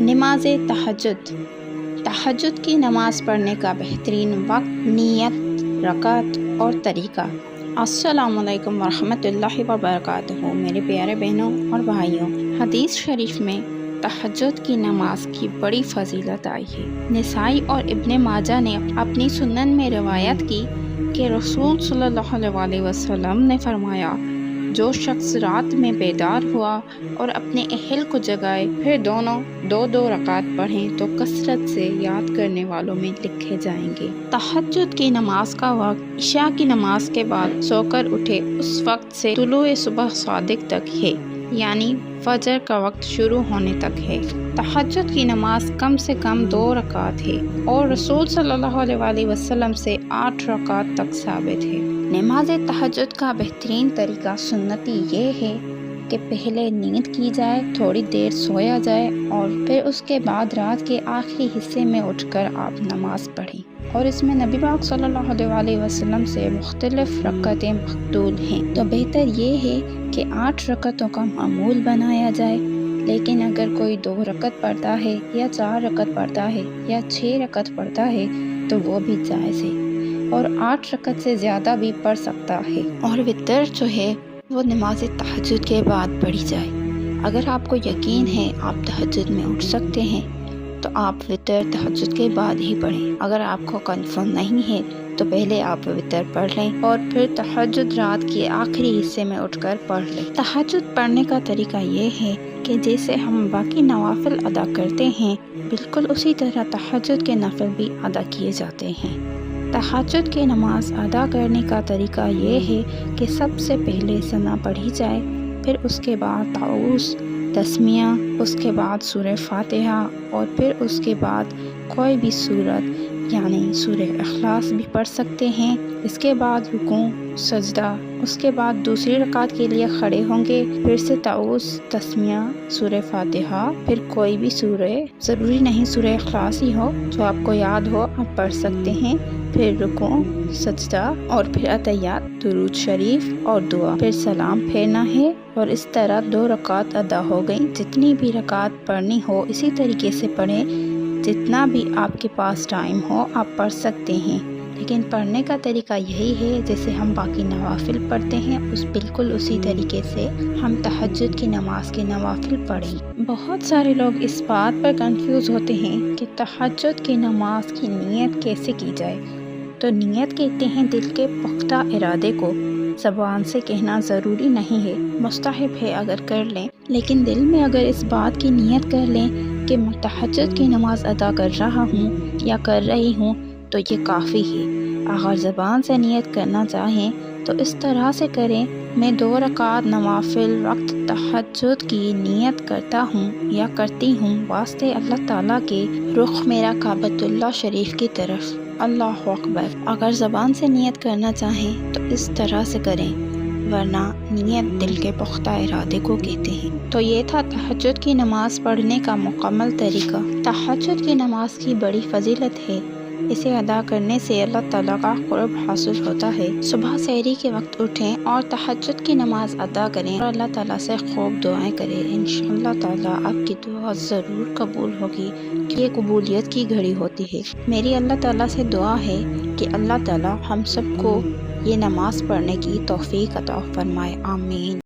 नमाज तहज्जुद। तहज्जुद की नमाज पढ़ने का बेहतरीन वक्त, नियत, रकात और तरीका। अस्सलामुअलैकुम वरहमतुल्लाहि वबरकातुहू। मेरे प्यारे बहनों और भाइयों, हदीस शरीफ में तहज्जुद की नमाज की बड़ी फजीलत आई है। निसाई और इब्ने माजा ने अपनी सुनन में रिवायत की कि रसूल सल्लल्लाहु अलैहि वसल्लम ने फरमाया, जो शख्स रात में बेदार हुआ और अपने अहल को जगाए, फिर दोनों दो रकात पढ़ें तो कसरत से याद करने वालों में लिखे जाएंगे। तहज्जुद की नमाज का वक्त इशा की नमाज के बाद सोकर उठे उस वक्त से तुलुए सुबह सादिक तक है, यानी फजर का वक्त शुरू होने तक है। तहज्जुद की नमाज कम से कम 2 रकात है और रसूल सल्लल्लाहु अलैहि वसल्लम से 8 रकात तक साबित है। नमाज तहज्जुद का बेहतरीन तरीका सुन्नती ये है कि पहले नींद की जाए, थोड़ी देर सोया जाए और फिर उसके बाद रात के आखिरी हिस्से में उठकर आप नमाज पढ़ें। और इसमें नबी पाक सल्लल्लाहु अलैहि वसल्लम से मुख्तलिफ रकअतें मक़बूल हैं, तो बेहतर ये है कि 8 रकअतों का मामूल बनाया जाए। लेकिन अगर कोई 2 रकअत पढ़ता है या 4 रकअत पढ़ता है या 6 रकअत पढ़ता है तो वो भी जायज़ है, और 8 रकअत से ज़्यादा भी पढ़ सकता है। और वितर जो है वो नमाज तहज्जुद के बाद पढ़ी जाए। अगर आपको यकीन है आप तहज्जुद में उठ सकते हैं तो आप वितर तहज्जुद के बाद ही पढ़ें। अगर आपको कंफर्म नहीं है तो पहले आप वितर पढ़ लें और फिर तहज्जुद रात के आखिरी हिस्से में उठकर पढ़ लें। तहज्जुद पढ़ने का तरीका ये है कि जैसे हम बाकी नवाफिल अदा करते हैं, बिल्कुल उसी तरह तहज्जुद के नफल भी अदा किए जाते हैं। तहज्जुद की नमाज अदा करने का तरीका ये है कि सबसे पहले सना पढ़ी जाए, फिर उसके बाद ताऊस, तस्मिया, उसके बाद सूरह फातिहा और फिर उसके बाद कोई भी सूरत यानी सूरह इखलास भी पढ़ सकते हैं। इसके बाद रुकू, सजदा, उसके बाद दूसरी रकात के लिए खड़े होंगे, फिर से ताऊस, तस्मिया, सूरह फातिहा, फिर कोई भी सूरह, ज़रूरी नहीं सूरह इखलास ही हो, जो आपको याद हो आप पढ़ सकते हैं। फिर रुकू, सजदा और फिर अतहियात, दुरूद शरीफ और दुआ, फिर सलाम फेरना है। और इस तरह 2 रकात अदा हो गई। जितनी भी रकात पढ़नी हो इसी तरीके से पढ़ें, जितना भी आपके पास टाइम हो आप पढ़ सकते हैं। लेकिन पढ़ने का तरीका यही है जैसे हम बाकी नवाफिल पढ़ते हैं, बिल्कुल उसी तरीके से हम तहज्जुद की नमाज के नवाफिल पढ़ें। बहुत सारे लोग इस बात पर कंफ्यूज होते हैं कि तहज्जुद की नमाज की नीयत कैसे की जाए। तो नीयत कहते हैं दिल के पुख्ता इरादे को। ज़बान से कहना ज़रूरी नहीं है, मुस्तहब है अगर कर लें, लेकिन दिल में अगर इस बात की नीयत कर लें कि मैं तहज्जुद की नमाज अदा कर रहा हूँ या कर रही हूँ तो ये काफ़ी है। अगर ज़बान से नीयत करना चाहें तो इस तरह से करें, मैं 2 रकात नवाफिल वक्त तहज्जुद की नीयत करता हूँ या करती हूँ वास्ते अल्लाह ताला के, रुख मेरा काबतुल्लाह शरीफ की तरफ, अल्लाहु अकबर। अगर ज़बान से नीयत करना चाहें तो इस तरह से करें, वरना नीयत दिल के पुख्ता इरादे को कहते हैं। तो ये था तहज्जुद की नमाज पढ़ने का मुकम्मल तरीका। तहज्जुद की नमाज की बड़ी फजीलत है, इसे अदा करने से अल्लाह ताला का क़ुर्ब हासिल होता है। सुबह सहरी के वक्त उठें और तहज्जुद की नमाज अदा करें और अल्लाह ताला से खूब दुआएं करें। इंशाअल्लाह ताला आपकी दुआ ज़रूर कबूल होगी। ये कबूलियत की घड़ी होती है। मेरी अल्लाह ताला से दुआ है कि अल्लाह ताला हम सबको ये नमाज पढ़ने की तौफीक अता फरमाए। आमीन।